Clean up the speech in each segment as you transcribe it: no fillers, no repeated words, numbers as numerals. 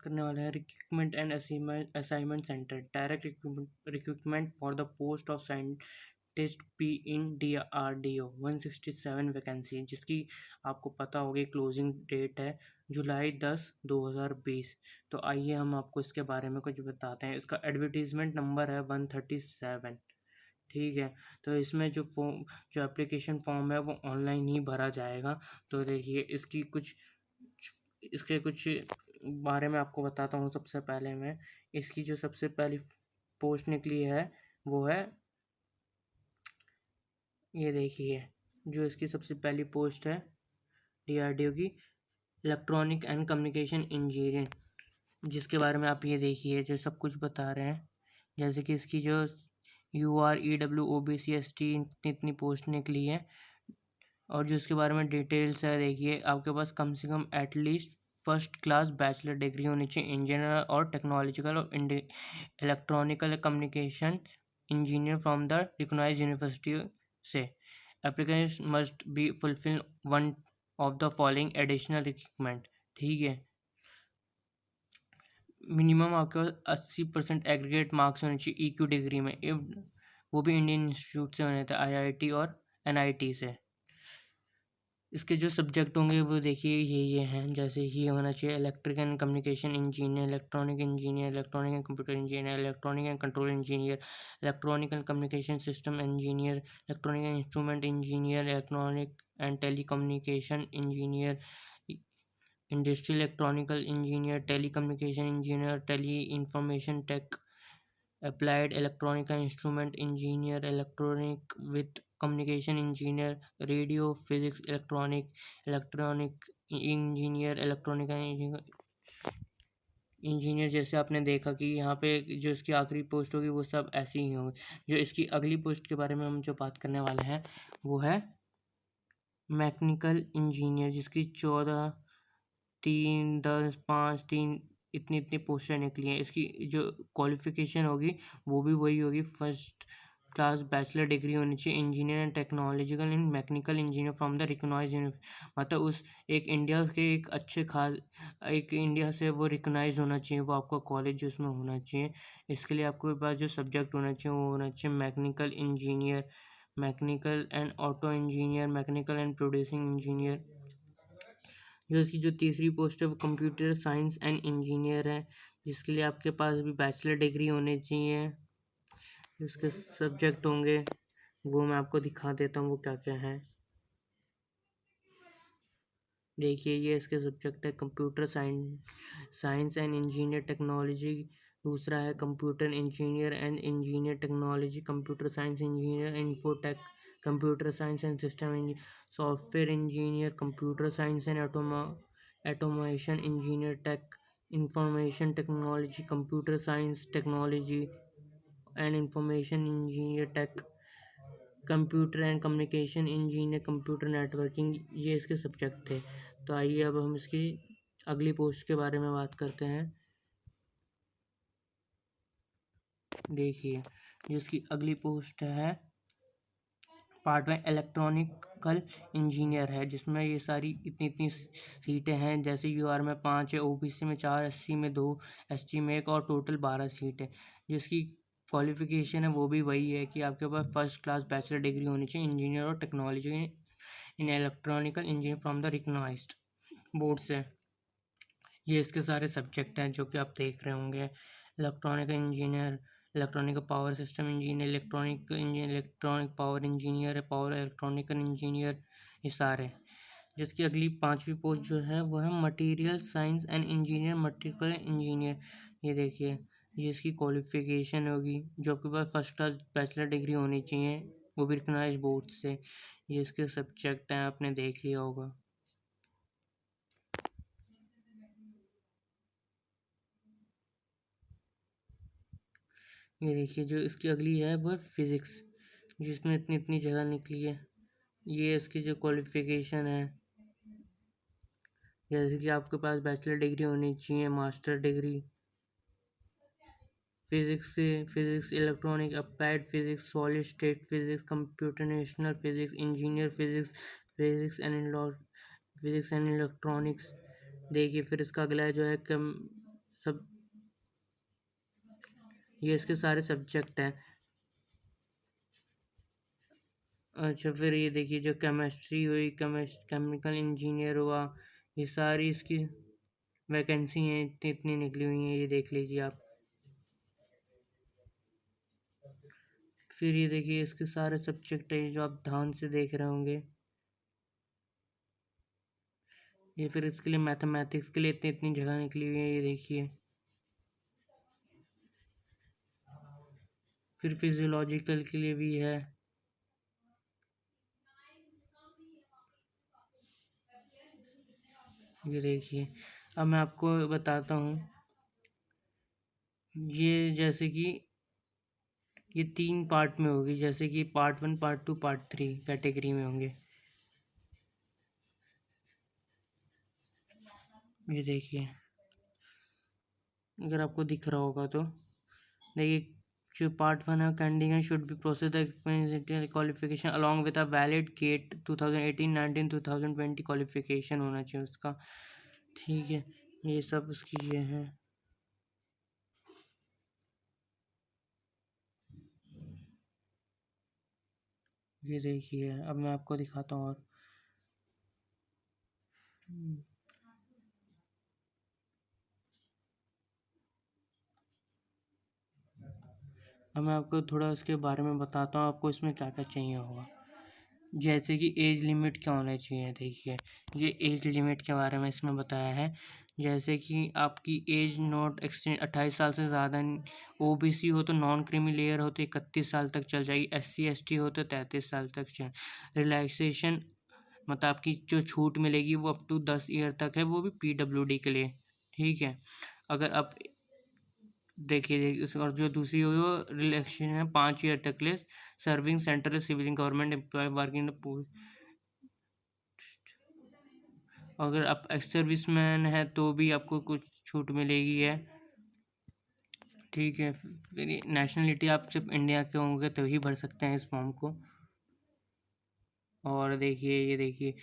करने वाले हैं recruitment and assignment centre direct recruitment for the post of scientist P in DRDO 167 vacancy, जिसकी आपको पता होगी क्लोजिंग डेट है जुलाई 10 2020। तो आइए हम आपको इसके बारे में कुछ बताते हैं। इसका एडवर्टीजमेंट नंबर है 137। ठीक है, तो इसमें जो एप्लीकेशन फॉर्म है वो ऑनलाइन ही भरा जाएगा। तो देखिए इसके कुछ बारे में आपको बताता हूँ। सबसे पहले मैं इसकी जो सबसे पहली पोस्ट निकली है वो है, ये देखिए, जो इसकी सबसे पहली पोस्ट है DRDO की इलेक्ट्रॉनिक एंड कम्युनिकेशन इंजीनियर, जिसके बारे में आप ये देखिए जो सब कुछ बता रहे हैं। जैसे कि इसकी जो UR EW OBC ST इतनी पोस्ट निकली है, और जो इसके बारे में डिटेल्स है देखिए, आपके पास कम से कम at least first class bachelor degree होनी चाहिए इंजीनियर और टेक्नोलॉजिकल और electronical communication engineer from the recognised university से। Applicant must be fulfil one of the following additional requirement. ठीक है, मिनिमम आपके पास 80% एग्रीगेट मार्क्स होने चाहिए EQ डिग्री में, वो भी इंडियन इंस्टीट्यूट से होने थे, IIT और NIT से। इसके जो सब्जेक्ट होंगे वो देखिए ये हैं, जैसे ही होना चाहिए electric and communication engineer, electronic engineer, electronic and computer engineer, electronic and control engineer, electronic and communication system engineer, electronic and instrument engineer, electronic and telecommunication engineer, industrial electronical engineer, telecommunication engineer, tele information tech, applied electronic and instrument engineer, electronic with communication engineer, radio physics electronic engineer, electronic engineer. जैसे आपने देखा कि यहाँ पे जो इसकी आखिरी post होगी वो सब ऐसी ही होंगी। जो इसकी अगली पोस्ट के बारे में हम जो बात करने वाले हैं वो है मैकेनिकल इंजीनियर, जिसकी 14/3/10/5 इतनी इतनी पोस्टें निकली हैं। इसकी जो क्वालिफिकेशन होगी वो भी वही होगी, फर्स्ट क्लास बैचलर डिग्री होनी चाहिए engineer and technological and mechanical engineer from the recognised मतलब उस एक इंडिया के एक अच्छे खास एक इंडिया से वो रिकॉग्नाइज्ड होना चाहिए, वो आपका कॉलेज जो उसमें होना चाहिए। इसके लिए आपके पास जो सब्जेक्ट होना चाहिए वो होना चाहिए mechanical engineer, mechanical and auto engineer, mechanical and producing engineer. जो इसकी जो तीसरी पोस्ट है वो कंप्यूटर साइंस एंड इंजीनियर है, जिसके लिए आपके पास भी बैचलर डिग्री होनी चाहिए। इसके सब्जेक्ट होंगे वो मैं आपको दिखा देता हूँ वो क्या क्या है। देखिए ये इसके सब्जेक्ट है computer science and engineer technology, दूसरा है computer engineer and engineer technology, computer science engineer infotech, computer science and system engineer, software engineer, computer science and automation engineer tech, information technology, computer science technology and information engineer tech, computer and communication engineer, computer networking, ये इसके subject थे। तो आइए अब हम इसकी अगली post के बारे में बात करते हैं। देखिए जिसकी अगली पोस्ट है पार्ट में इलेक्ट्रॉनिकल इंजीनियर है, जिसमें ये सारी इतनी इतनी सीटें हैं। जैसे UR में 5 है, OBC में 4, SC में 2, ST में 1 और टोटल 12 सीट है। जिसकी क्वालिफिकेशन है वो भी वही है कि आपके पास फर्स्ट क्लास बैचलर डिग्री होनी चाहिए इंजीनियर और technology in electronical engineer from the recognised board से। ये इसके सारे सब्जेक्ट हैं जो कि आप देख रहे होंगे। Electronic engineer, electronic power system engineer, electronic power engineer, power electronical engineer, ये सारे। जिसकी अगली 5वीं पोस्ट जो है वो है material science and engineer, material engineer. ये देखिए ये इसकी क्वालिफिकेशन होगी, जो आपके पास फर्स्ट क्लास बैचलर डिग्री होनी चाहिए, वो भी रिकॉग्नाइज बोर्ड से। ये इसके सब्जेक्ट हैं, आपने देख लिया होगा। ये देखिए जो इसकी अगली है वो है फिज़िक्स, जिसमें इतनी इतनी जगह निकली है। ये इसकी जो क्वालिफिकेशन है, जैसे कि आपके पास बैचलर डिग्री होनी चाहिए, मास्टर डिग्री फिज़िक्स से, physics, electronic, applied physics, solid state physics, computational physics, engineer physics, physics and electronics. देखिए फिर इसका अगला जो है सब, ये इसके सारे सब्जेक्ट हैं। अच्छा, फिर ये देखिए जो केमिस्ट्री हुई, केमिकल इंजीनियर हुआ, ये सारी इसकी वैकेंसी हैं, इतनी इतनी निकली हुई हैं, ये देख लीजिए आप। फिर ये देखिए इसके सारे सब्जेक्ट हैं जो आप ध्यान से देख रहे होंगे। ये फिर इसके लिए मैथमेटिक्स के लिए इतनी इतनी जगह निकली हुई है, ये देखिए। फिर फिजियोलॉजिकल के लिए भी है। ये देखिए, अब मैं आपको बताता हूँ। ये जैसे कि ये 3 पार्ट में होगी, जैसे कि पार्ट 1, पार्ट 2, पार्ट 3 कैटेगरी में होंगे। ये देखिए, अगर आपको दिख रहा होगा तो देखिए, जो पार्ट 1 है, candidate should be process the qualification along with a valid GATE 2018-19 2020 qualification होना चाहिए उसका। ठीक है, ये सब उसकी ये है। ये देखिए, अब मैं आपको दिखाता हूँ और अब मैं आपको थोड़ा इसके बारे में बताता हूँ, आपको इसमें क्या क्या चाहिए होगा। जैसे कि एज लिमिट क्या होना चाहिए, देखिए ये एज लिमिट के बारे में इसमें बताया है। जैसे कि आपकी एज नॉट एक्सटेंड 28 साल से ज़्यादा, ओबीसी हो तो, नॉन क्रीमी लेयर हो तो 31 साल तक चल जाएगी, एससी एसटी हो तो 33 साल तक चल। रिलैक्सेशन मतलब आपकी जो छूट मिलेगी वो अप टू 10 ईयर तक है, वो भी पीडब्ल्यूडी के लिए। ठीक है, अगर आप देखिए और जो दूसरी हो वो रिलैक्सेशन है 5 ईयर तक के लिए, serving central civil government employ working the. अगर आप एक्स सर्विस मैन है तो भी आपको कुछ छूट मिलेगी है। ठीक है, फिर नेशनलिटी आप सिर्फ इंडिया के होंगे तो ही भर सकते हैं इस फॉर्म को। और देखिए, ये देखिए,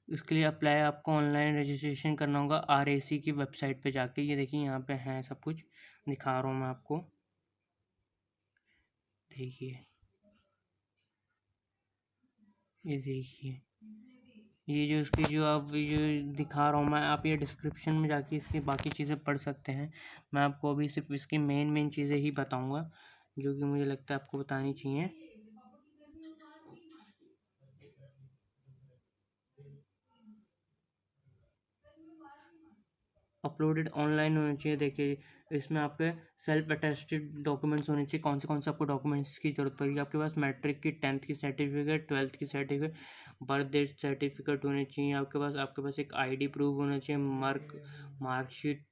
इसके लिए अप्लाई आपको ऑनलाइन रजिस्ट्रेशन करना होगा आरएसी की वेबसाइट पे जाके। ये देखिए यहाँ पे है सब कुछ, दिखा रहा हूँ मैं आपको। देखिए, ये देखिए, ये जो इसकी जो आप ये जो दिखा रहा हूँ मैं, आप ये डिस्क्रिप्शन में जाके इसकी बाकी चीज़ें पढ़ सकते हैं। मैं आपको अभी सिर्फ इसकी मेन मेन चीज़ें ही बताऊँगा जो कि मुझे लगता है आपको बतानी चाहिए। अपलोडेड ऑनलाइन होने चाहिए। देखिए, इसमें आपके सेल्फ अटेस्टेड डॉक्यूमेंट्स होने चाहिए। कौन से आपको डॉक्यूमेंट्स की ज़रूरत पड़ेगी, आपके पास मैट्रिक की, 10th की सर्टिफिकेट, 12th की सर्टिफिकेट, बर्थ डेट सर्टिफिकेट होने चाहिए आपके पास एक आईडी प्रूफ होना चाहिए, मार्कशीट,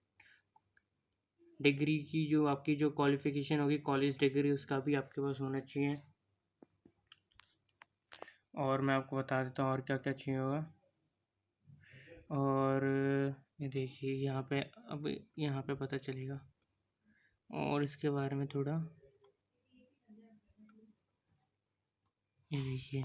डिग्री की जो आपकी जो क्वालिफिकेशन होगी कॉलेज डिग्री, उसका भी आपके पास होना चाहिए। और मैं आपको बता देता हूँ और क्या क्या चाहिए होगा। और ये देखिए यहाँ पे, अब यहाँ पे पता चलेगा और इसके बारे में थोड़ा। ये देखिए,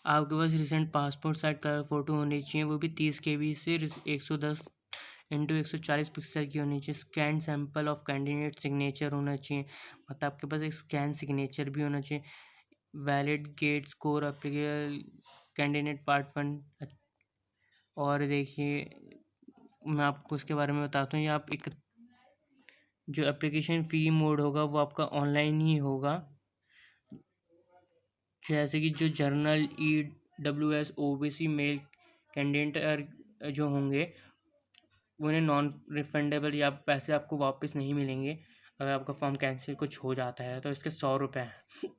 आपके पास recent passport size colour photo होनी चाहिए, वो भी 30 KB से 110x140 पिक्सल की होनी चाहिए। Scan sample of candidate signature होना चाहिए, मतलब आपके पास एक स्कैन सिग्नेचर भी होना चाहिए। Valid GATE score applicable candidate part 1। और देखिए, मैं आपको उसके बारे में बताता हूँ। ये आप एक जो एप्लीकेशन फ़ी मोड होगा वो आपका ऑनलाइन ही होगा। जैसे कि जो journal, EWS, OBC male candidate जो होंगे उन्हें नॉन रिफंडेबल या पैसे आपको वापस नहीं मिलेंगे। अगर आपका फॉर्म कैंसिल कुछ हो जाता है तो इसके 100 रुपये हैं।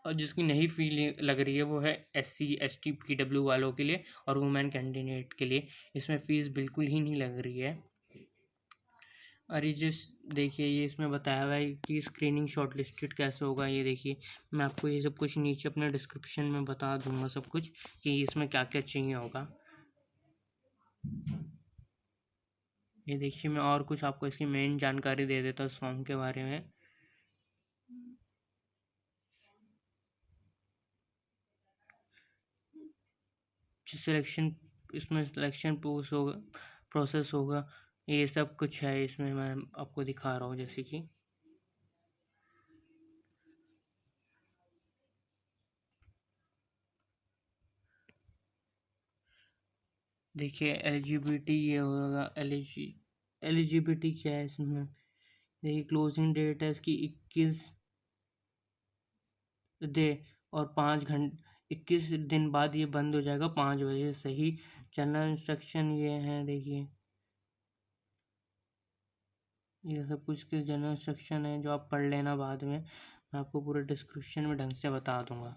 और जिसकी नहीं फ़ी लग रही है वो है SC ST PW वालों के लिए और वुमेन कैंडिडेट के लिए, इसमें फ़ीस बिल्कुल ही नहीं लग रही है। और ये जिस देखिए, ये इसमें बताया हुआ है कि स्क्रीनिंग शॉर्ट लिस्टेड कैसे होगा। ये देखिए, मैं आपको ये सब कुछ नीचे अपने डिस्क्रिप्शन में बता दूंगा सब कुछ कि इसमें क्या क्या चाहिए होगा। ये देखिए, मैं और कुछ आपको इसकी मेन जानकारी दे देता हूँ इस फॉर्म के बारे में। सिलेक्शन, इसमें सिलेक्शन प्रोसेस होगा। ये सब कुछ है इसमें, मैं आपको दिखा रहा हूँ। जैसे कि देखिए LGBT ये होगा, एलिजिबिलिटी क्या है इसमें। देखिए क्लोजिंग डेट है इसकी 21 डे और 5 घंटे 21 दिन बाद ये बंद हो जाएगा 5 बजे से ही। जनरल इंस्ट्रक्शन ये है, देखिए ये सब कुछ के जनरल इंस्ट्रक्शन है जो आप पढ़ लेना बाद में। मैं आपको पूरे डिस्क्रिप्शन में ढंग से बता दूंगा।